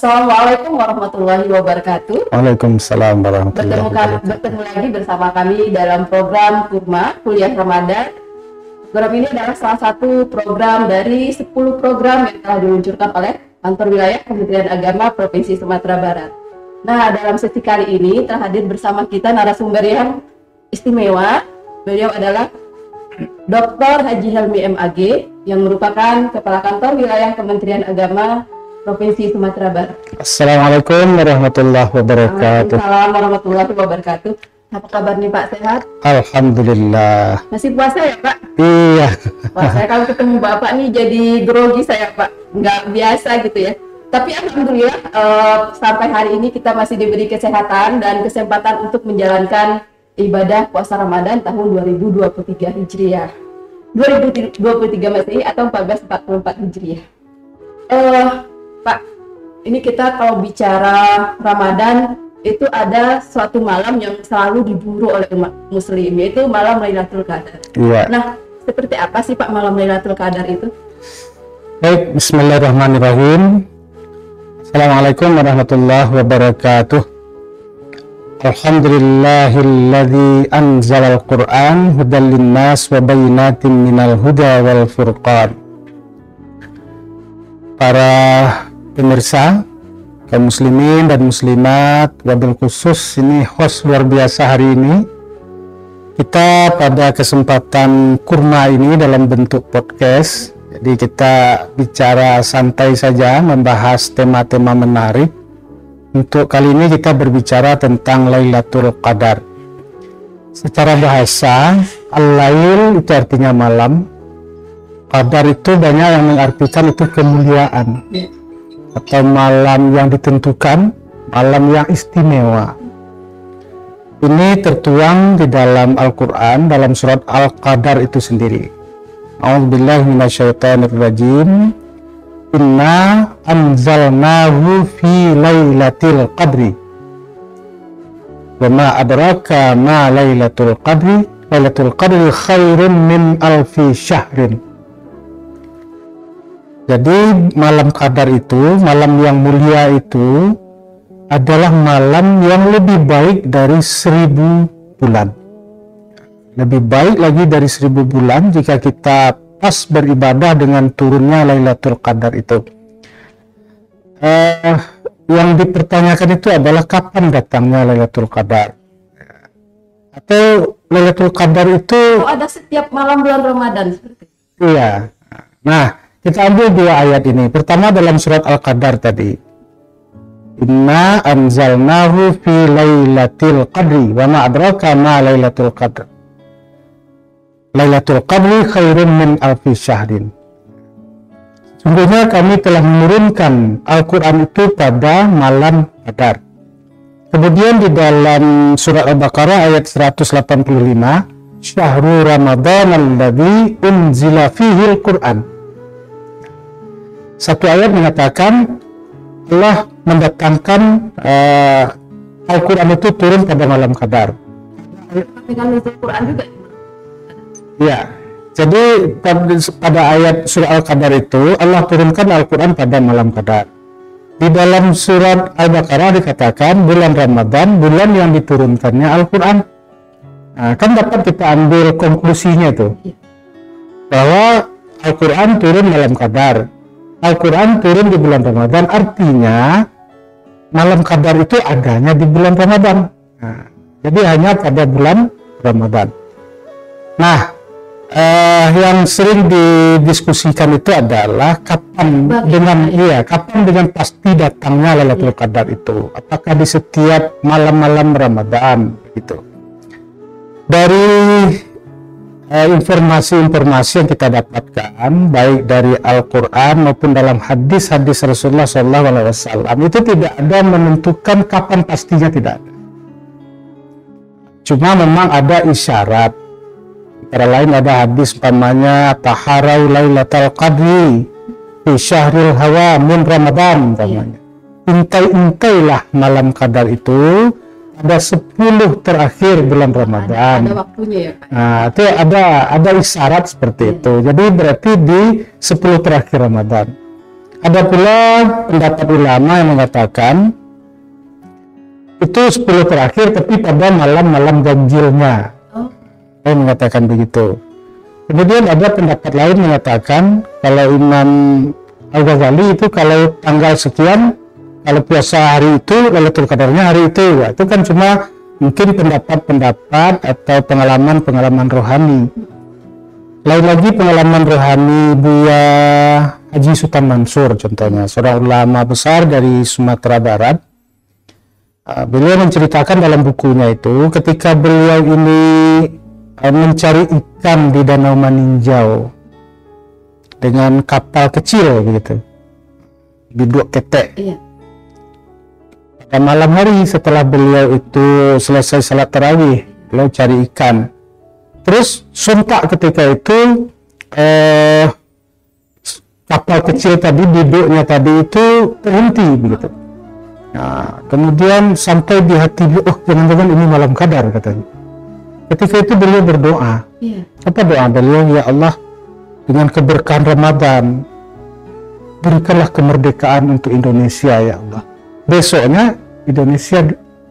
Assalamualaikum warahmatullahi wabarakatuh. Waalaikumsalam warahmatullahi wabarakatuh. Bertemu lagi bersama kami dalam program Kurma Kuliah Ramadan. Program ini adalah salah satu program dari 10 program yang telah diluncurkan oleh Kantor Wilayah Kementerian Agama Provinsi Sumatera Barat. Nah, dalam sesi kali ini telah hadir bersama kita narasumber yang istimewa. Beliau adalah Dr. Haji Helmi MAG yang merupakan Kepala Kantor Wilayah Kementerian Agama Provinsi Sumatera Barat. Assalamualaikum warahmatullahi wabarakatuh. Waalaikumsalam warahmatullahi wabarakatuh. Apa kabar nih Pak, sehat? Alhamdulillah. Masih puasa ya Pak? Iya. Wah, saya kalau ketemu Bapak nih jadi grogi saya Pak. Nggak biasa gitu ya. Tapi Alhamdulillah sampai hari ini kita masih diberi kesehatan dan kesempatan untuk menjalankan ibadah puasa Ramadan tahun 2023 Hijriah. 2023 Masehi atau 1444 Hijriah. Pak, ini kita kalau bicara Ramadan itu ada suatu malam yang selalu diburu oleh umat muslim, yaitu malam Lailatul Qadar. Iya. Nah, seperti apa sih Pak malam Lailatul Qadar itu? Baik, bismillahirrahmanirrahim. Assalamualaikum warahmatullahi wabarakatuh. Alhamdulillahilladzi anzalal Qur'an hudan linnas wa bayyinatin minal huda wal furqan. Para pemirsa, kaum muslimin dan muslimat, wabil khusus ini host luar biasa hari ini. Kita pada kesempatan kurma ini dalam bentuk podcast, jadi kita bicara santai saja, membahas tema-tema menarik. Untuk kali ini kita berbicara tentang Lailatul Qadar. Secara bahasa, al-lail itu artinya malam. Qadar itu banyak yang mengartikan itu kemuliaan atau malam yang ditentukan, malam yang istimewa. Ini tertuang di dalam Al-Quran dalam surat Al-Qadar itu sendiri. A'udzubillahi minasyaitonirrajim. Inna anzalnahu fi lailatul qadri. Wa ma adraka ma lailatul qadri. Lailatul qadri khairun min alfi syahrin. Jadi malam Qadar itu, malam yang mulia itu adalah malam yang lebih baik dari 1000 bulan. Lebih baik lagi dari 1000 bulan jika kita pas beribadah dengan turunnya Lailatul Qadar itu. Yang dipertanyakan itu adalah kapan datangnya Lailatul Qadar. Atau Lailatul Qadar itu ada setiap malam bulan Ramadan seperti itu? Iya. Nah, kita ambil dua ayat ini. Pertama dalam surat Al-Qadar tadi. Inna anzalnahu fi lailatul qadri wa ma adraka ma lailatul qadr. Lailatul qadri khairun min alfi syahrin. Sungguhnya kami telah menurunkan Al-Quran itu pada malam Qadar. Kemudian di dalam surat Al-Baqarah ayat 185, Syahrul Ramadan alladzi unzila fihi al-Quran. Satu ayat mengatakan Allah mendatangkan Al-Quran itu turun pada malam Qadar. Dengan Al-Quran juga? Ya, jadi pada ayat surah Al-Qadar itu Allah turunkan Al-Quran pada malam Qadar. Di dalam surat Al-Baqarah dikatakan bulan Ramadan, bulan yang diturunkannya Al-Quran. Nah, kan dapat kita ambil konklusinya itu, bahwa Al-Quran turun malam Qadar. Al-Quran turun di bulan Ramadan, artinya malam Qadar itu adanya di bulan Ramadan. Nah, jadi hanya pada bulan Ramadan. Nah, yang sering didiskusikan itu adalah kapan dengan pasti datangnya Lailatul Qadar itu. Apakah di setiap malam-malam Ramadan gitu. Dari informasi-informasi yang kita dapatkan baik dari Al-Quran maupun dalam hadis-hadis Rasulullah SAW itu tidak ada menentukan kapan pastinya, tidak ada. Cuma memang ada isyarat. Antara lain ada hadis umpamanya taharau lailatul qadri fi syahril hawa min Ramadan umpamanya. Intai-intailah malam Qadar itu ada 10 terakhir bulan Ramadan. Ada waktunya ya Pak? Nah, itu ada isyarat seperti itu. Jadi berarti di 10 terakhir Ramadan. Ada pula pendapat ulama yang mengatakan itu 10 terakhir tapi pada malam-malam ganjilnya. Saya mengatakan begitu. Kemudian ada pendapat lain mengatakan kalau Imam Al-Ghazali itu kalau tanggal sekian, kalau puasa hari itu, Lailatul Qadarnya hari itu. Ya, itu kan cuma mungkin pendapat-pendapat atau pengalaman-pengalaman rohani. Lain lagi pengalaman rohani Buya Haji Sultan Mansur contohnya, seorang ulama besar dari Sumatera Barat. Beliau menceritakan dalam bukunya itu ketika beliau ini mencari ikan di Danau Maninjau dengan kapal kecil begitu, biduk ketek. Iya. Pada malam hari setelah beliau itu selesai salat tarawih, beliau cari ikan. Terus sontak ketika itu kapal kecil tadi, biduknya tadi itu terhenti begitu. Nah, kemudian sampai di hati beliau, oh jangan-jangan ini malam qadar katanya. Ketika itu beliau berdoa. Iya. Apa doa beliau? Ya Allah, dengan keberkahan Ramadan, berikanlah kemerdekaan untuk Indonesia ya Allah. Besoknya Indonesia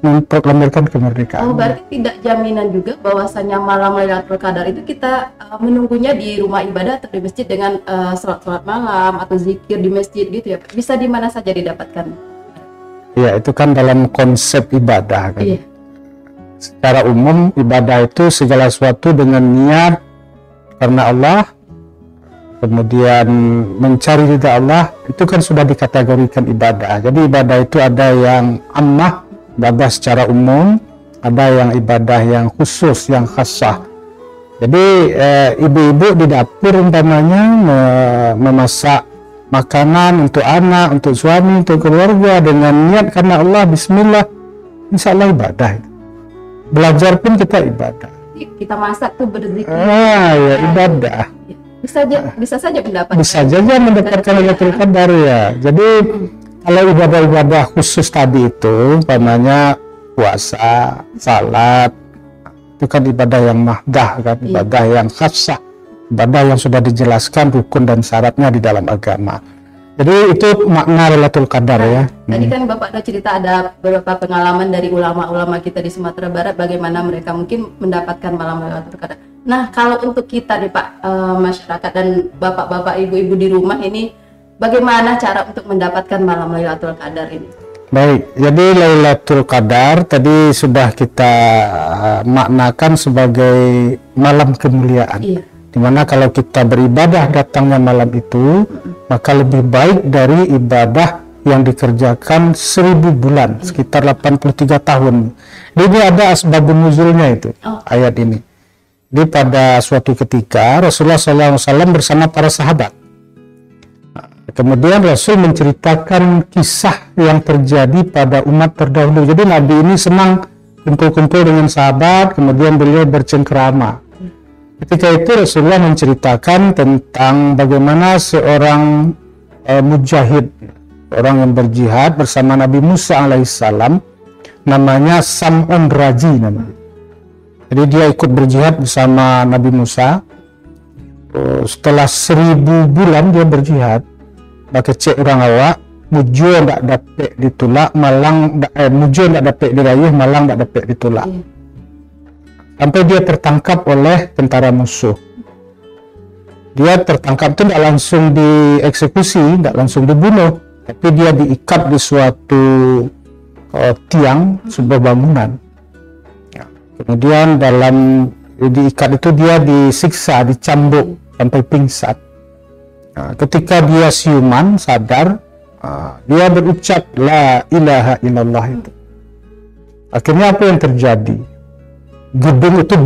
memproklamirkan kemerdekaan. Oh, berarti tidak jaminan juga bahwasanya malam Lailatul Qadar itu kita menunggunya di rumah ibadah atau di masjid dengan sholat malam atau zikir di masjid gitu ya. Bisa di mana saja didapatkan. Ya, itu kan dalam konsep ibadah kan. Iya. Secara umum ibadah itu segala sesuatu dengan niat karena Allah, kemudian mencari ridha Allah, itu kan sudah dikategorikan ibadah. Jadi ibadah itu ada yang ammah, ibadah secara umum, ada yang ibadah yang khusus, yang khassah. Jadi ibu-ibu di dapur umpamanya memasak makanan untuk anak, untuk suami, untuk keluarga dengan niat karena Allah, bismillah, insya Allah ibadah. Belajar pun kita ibadah. Kita masak tuh berzikir. Ya ibadah. Bisa saja mendapatkan. Bisa saja mendapatkan Lailatul Qadar ya. Jadi kalau ibadah-ibadah khusus tadi itu, umpamanya puasa, salat, itu kan ibadah yang mahdah kan, ibadah yang khassah. Ibadah yang sudah dijelaskan rukun dan syaratnya di dalam agama. Jadi itu makna Lailatul Qadar ya. Tadi kan Bapak ada cerita ada beberapa pengalaman dari ulama-ulama kita di Sumatera Barat bagaimana mereka mungkin mendapatkan malam Lailatul Qadar. Nah, kalau untuk kita nih Pak, masyarakat dan bapak-bapak, ibu-ibu di rumah ini, bagaimana cara untuk mendapatkan malam Lailatul Qadar ini? Baik, jadi Lailatul Qadar tadi sudah kita maknakan sebagai malam kemuliaan. Iya. Dimana kalau kita beribadah datangnya malam itu, maka lebih baik dari ibadah yang dikerjakan 1000 bulan, sekitar 83 tahun. Jadi ada asbabun nuzulnya itu, ayat ini. Jadi pada suatu ketika Rasulullah SAW bersama para sahabat. Kemudian Rasul menceritakan kisah yang terjadi pada umat terdahulu. Jadi Nabi ini senang kumpul-kumpul dengan sahabat, kemudian beliau bercengkerama. Ketika itu Rasulullah menceritakan tentang bagaimana seorang mujahid, orang yang berjihad bersama Nabi Musa alaihissalam, namanya Sam'un Raji namanya. Jadi dia ikut berjihad bersama Nabi Musa. Setelah 1000 bulan dia berjihad, pakai cek orang awak, mujo ndak dapat ditolak, malang mujo ndak dapat diraih, malang ndak dapat ditolak. Sampai dia tertangkap oleh tentara musuh. Dia tertangkap itu tidak langsung dieksekusi, tidak langsung dibunuh, tapi dia diikat di suatu tiang sebuah bangunan. Ya. Kemudian dalam diikat itu dia disiksa, dicambuk sampai pingsan. Nah, ketika dia siuman sadar, dia berucap la ilaha illallah itu. Akhirnya apa yang terjadi? Gedung itu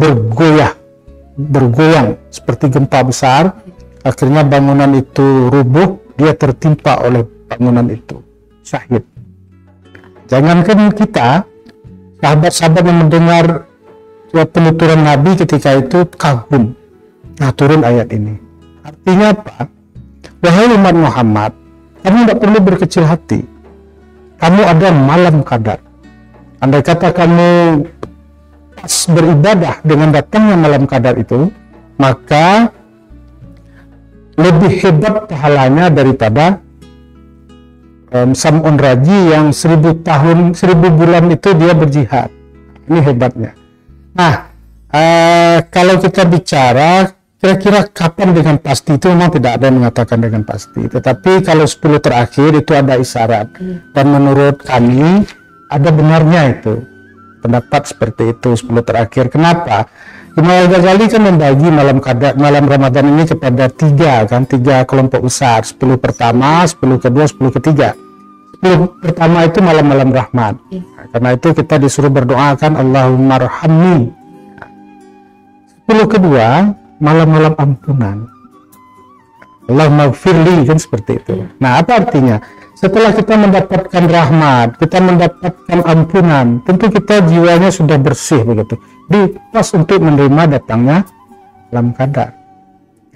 bergoyang seperti gempa besar. Akhirnya bangunan itu rubuh, dia tertimpa oleh bangunan itu, syahid. Jangankan kita, sahabat-sahabat yang mendengar penuturan Nabi ketika itu kagum. Nah, turun ayat ini. Artinya apa? Wahai umat Muhammad, kamu tidak perlu berkecil hati. Kamu ada malam qadar. Andai kata kamu pas beribadah dengan datangnya malam qadar itu, maka lebih hebat pahalanya daripada Sam'un Raji yang 1000 tahun 1000 bulan itu dia berjihad. Ini hebatnya. Nah, kalau kita bicara kira-kira kapan dengan pasti, itu memang tidak ada yang mengatakan dengan pasti. Tetapi kalau 10 terakhir itu ada isyarat. Dan menurut kami ada benarnya itu. Pendapat seperti itu 10 terakhir. Kenapa? Imam Al-Ghazali kan membagi malam Ramadan ini kepada 3 kelompok besar. 10 pertama, 10 kedua, 10 ketiga. 10 pertama itu malam-malam rahmat. Karena itu kita disuruh berdoakan Allahumma arhamni. 10 kedua malam-malam ampunan. Allahumma gfirli, kan seperti itu. Nah, apa artinya? Setelah kita mendapatkan rahmat, kita mendapatkan ampunan, tentu kita jiwanya sudah bersih begitu. Pas untuk menerima datangnya malam qadar.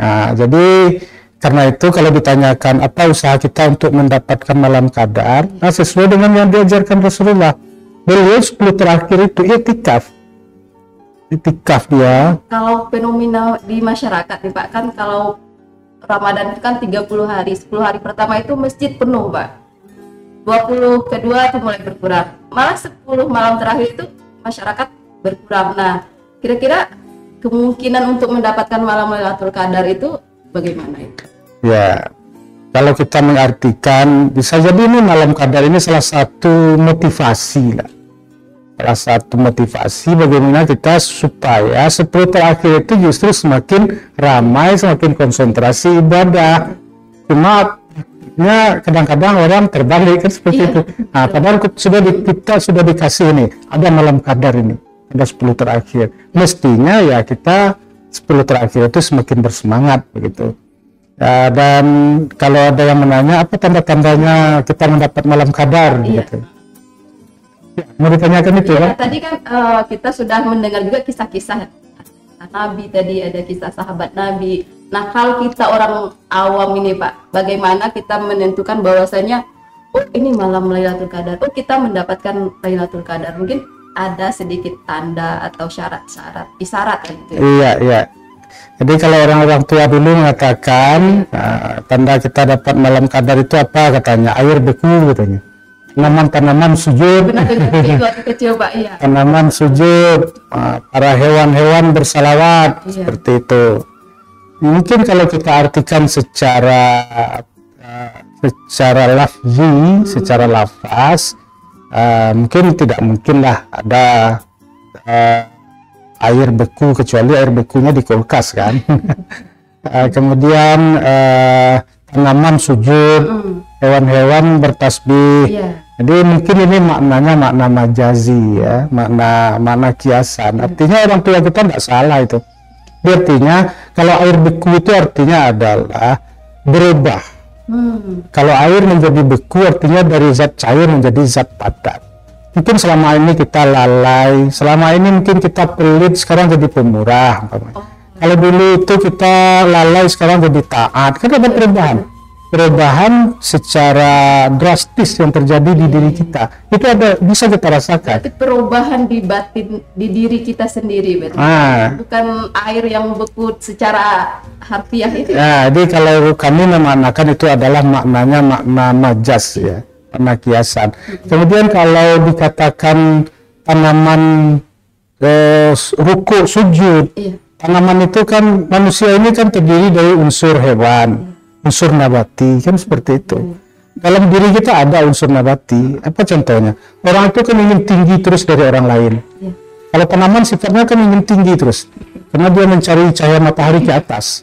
Nah, jadi karena itu kalau ditanyakan apa usaha kita untuk mendapatkan malam qadar, nah sesuai dengan yang diajarkan Rasulullah. Beliau 10 terakhir itu itikaf dia. Kalau fenomena di masyarakat nih Pak, kan kalau Ramadan itu kan 30 hari, 10 hari pertama itu masjid penuh Pak, 20 kedua itu mulai berkurang, malah 10 malam terakhir itu masyarakat berkurang. Nah, kira-kira kemungkinan untuk mendapatkan malam Lailatul Qadar itu bagaimana itu? Ya, kalau kita mengartikan, bisa jadi ini malam qadar ini salah satu motivasi lah. Salah satu motivasi bagaimana kita supaya 10 terakhir itu justru semakin ramai, semakin konsentrasi ibadah. Cuma ya kadang-kadang orang terbalik kan seperti itu. Nah, padahal kita sudah dikasih ini, ada malam qadar ini, ada 10 terakhir. Mestinya ya kita 10 terakhir itu semakin bersemangat begitu. Ya, dan kalau ada yang menanya apa tanda-tandanya kita mendapat malam qadar gitu. Ya, mau ditanyakan itu kan? Tadi kan kita sudah mendengar juga kisah-kisah Nabi, tadi ada kisah sahabat Nabi. Nah, kalau kita orang awam ini Pak, bagaimana kita menentukan bahwasanya oh ini malam Lailatul Qadar, oh kita mendapatkan Lailatul Qadar? Mungkin ada sedikit tanda atau syarat-syarat, isyarat gitu. Iya. Jadi kalau orang-orang tua dulu mengatakan tanda kita dapat malam qadar itu apa, katanya air beku katanya. Tanaman sujud. Benar waktu kecil Pak, iya. Tanaman sujud, para hewan-hewan bersalawat, seperti itu. Mungkin kalau kita artikan secara lafzi, secara lafaz, mungkin tidak mungkinlah ada air beku, kecuali air bekunya di kulkas kan. Kemudian tanaman sujud, hewan-hewan bertasbih. Jadi mungkin ini maknanya makna majazi ya, makna kiasan. Artinya orang tua kita tidak salah itu. Artinya kalau air beku itu artinya adalah berubah. Kalau air menjadi beku artinya dari zat cair menjadi zat padat. Mungkin selama ini kita lalai, selama ini mungkin kita pelit, sekarang jadi pemurah. Kalau dulu itu kita lalai, sekarang jadi taat. Kan ada perubahan secara drastis yang terjadi di diri kita. Itu ada, bisa kita rasakan. Berarti perubahan di batin, di diri kita sendiri, berarti bukan air yang beku secara harfiah itu. Nah, jadi kalau kami memaknakan itu adalah maknanya makna majas ya, makna kiasan. Kemudian kalau dikatakan tanaman ruku, sujud, tanaman itu kan, manusia ini kan terdiri dari unsur hewan, unsur nabati, kan seperti itu. Dalam diri kita ada unsur nabati. Apa contohnya? Orang itu kan ingin tinggi terus dari orang lain. Kalau tanaman sifatnya kan ingin tinggi terus, karena dia mencari cahaya matahari ke atas.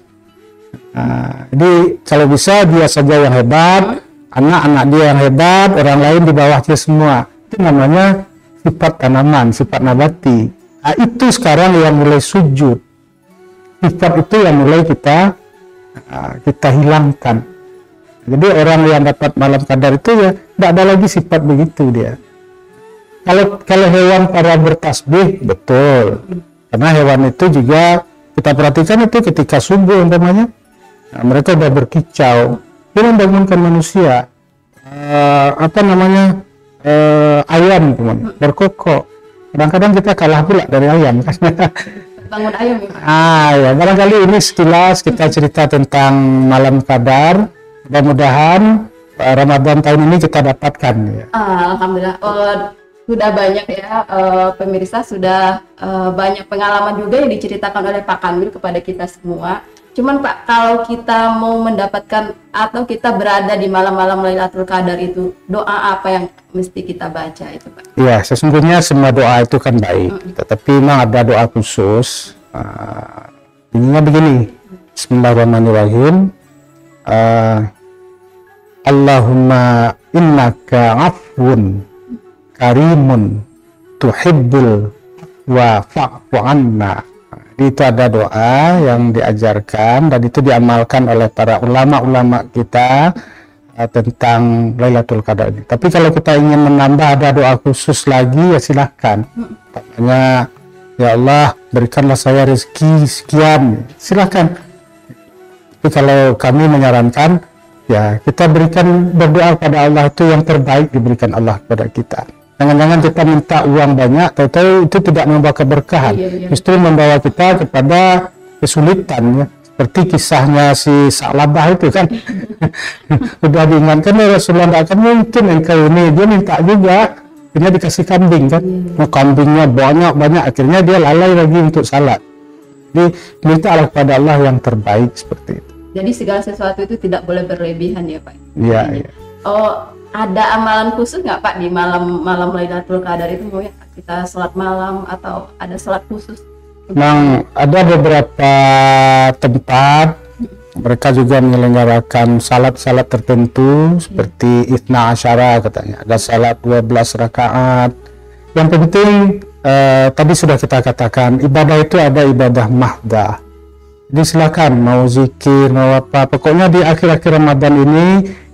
Jadi kalau bisa dia saja yang hebat, anak-anak dia yang hebat, orang lain di bawahnya semua. Itu namanya sifat tanaman, sifat nabati. Nah, itu sekarang yang mulai sujud. Sifat itu yang mulai kita hilangkan. Jadi orang yang dapat malam qadar itu ya tidak ada lagi sifat begitu dia. Kalau hewan para bertasbih, betul. Karena hewan itu juga kita perhatikan itu ketika subuh umpamanya, mereka sudah berkicau, dia membangunkan manusia. Ayam berkokok. Kadang-kadang kita kalah pula dari ayam. Bangun ayam ya? Ya, barangkali ini sekilas kita cerita tentang malam qadar. Mudah-mudahan Ramadan tahun ini kita dapatkan ya. Alhamdulillah. Sudah banyak ya pemirsa, sudah banyak pengalaman juga yang diceritakan oleh Pak Kanwil kepada kita semua. Cuman Pak, kalau kita mau mendapatkan atau kita berada di malam-malam Lailatul Qadar itu, doa apa yang mesti kita baca itu Pak? Ya, sesungguhnya semua doa itu kan baik, tetapi memang ada doa khusus. Ininya begini, Bismillahirrahmanirrahim. Allahumma innaka afwun karimun tuhibbul wa fa'fu anna. Itu ada doa yang diajarkan dan itu diamalkan oleh para ulama-ulama kita tentang Lailatul Qadar ini. Tapi kalau kita ingin menambah ada doa khusus lagi ya silahkan. Makanya ya Allah berikanlah saya rezeki sekian, silahkan. Tapi kalau kami menyarankan ya kita berikan berdoa pada Allah, itu yang terbaik diberikan Allah kepada kita. Jangan-jangan kita minta uang banyak, tahu-tahu itu tidak membawa keberkahan, justru membawa kita kepada kesulitan ya. Seperti kisahnya si Sa'labah itu kan, sudah diingatkan ya Rasulullah, tidak akan mungkin engkau ini, dia minta juga, akhirnya dikasih kambing kan, kambingnya banyak-banyak, akhirnya dia lalai lagi untuk salat. Jadi mintalah kepada Allah yang terbaik seperti itu. Jadi segala sesuatu itu tidak boleh berlebihan ya Pak? Iya. Ya. Oh, ada amalan khusus nggak Pak di malam Lailatul Qadar itu, mau kita sholat malam atau ada sholat khusus? Memang ada beberapa tempat mereka juga menyelenggarakan salat-salat tertentu seperti Ithna Asyara katanya, ada salat 12 rakaat. Yang penting tadi sudah kita katakan ibadah itu ada ibadah mahdah. Jadi silakan mau zikir mau apa, pokoknya di akhir-akhir Ramadan ini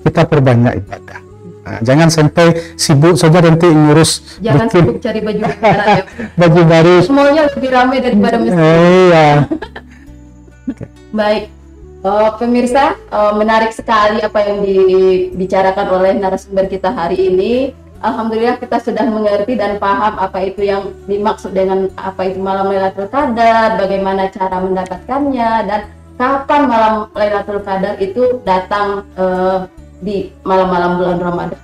kita perbanyak ibadah. Nah, jangan sampai sibuk saja nanti ngurus. Jangan sibuk cari baju lebaran ya. Baju baru. Semuanya lebih ramai daripada masjid. Iya. Baik, pemirsa, menarik sekali apa yang dibicarakan oleh narasumber kita hari ini. Alhamdulillah kita sudah mengerti dan paham apa itu yang dimaksud dengan apa itu malam Lailatul Qadar, bagaimana cara mendapatkannya, dan kapan malam Lailatul Qadar itu datang di malam-malam bulan Ramadan.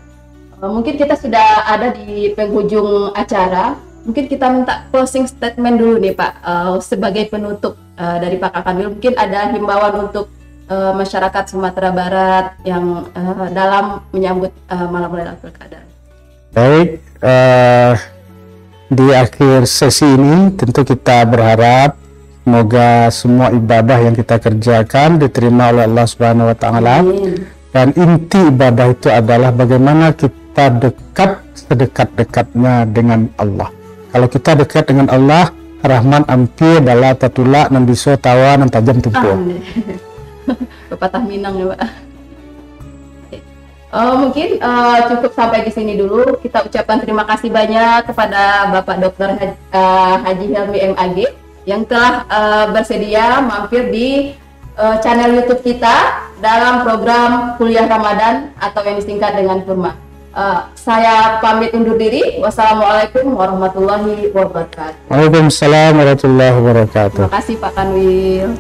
Mungkin kita sudah ada di penghujung acara. Mungkin kita minta closing statement dulu nih Pak, sebagai penutup dari Pak Kanwil. Mungkin ada himbauan untuk masyarakat Sumatera Barat yang dalam menyambut malam Lailatul Qadar. Baik, di akhir sesi ini tentu kita berharap semoga semua ibadah yang kita kerjakan diterima oleh Allah Subhanahu wa Ta'ala. Dan inti ibadah itu adalah bagaimana kita dekat sedekat-dekatnya dengan Allah. Kalau kita dekat dengan Allah, Rahman ampir dala tatula nan biso tawa nan tajam tubuh. Pepatah Minang ya Pak. Mungkin cukup sampai di sini dulu. Kita ucapkan terima kasih banyak kepada Bapak Dr. Haji Helmi MAG yang telah bersedia mampir di channel YouTube kita dalam program Kuliah Ramadan atau yang disingkat dengan Kurma. Saya pamit undur diri. Wassalamualaikum warahmatullahi wabarakatuh. Waalaikumsalam warahmatullahi wabarakatuh. Terima kasih Pak Kanwil.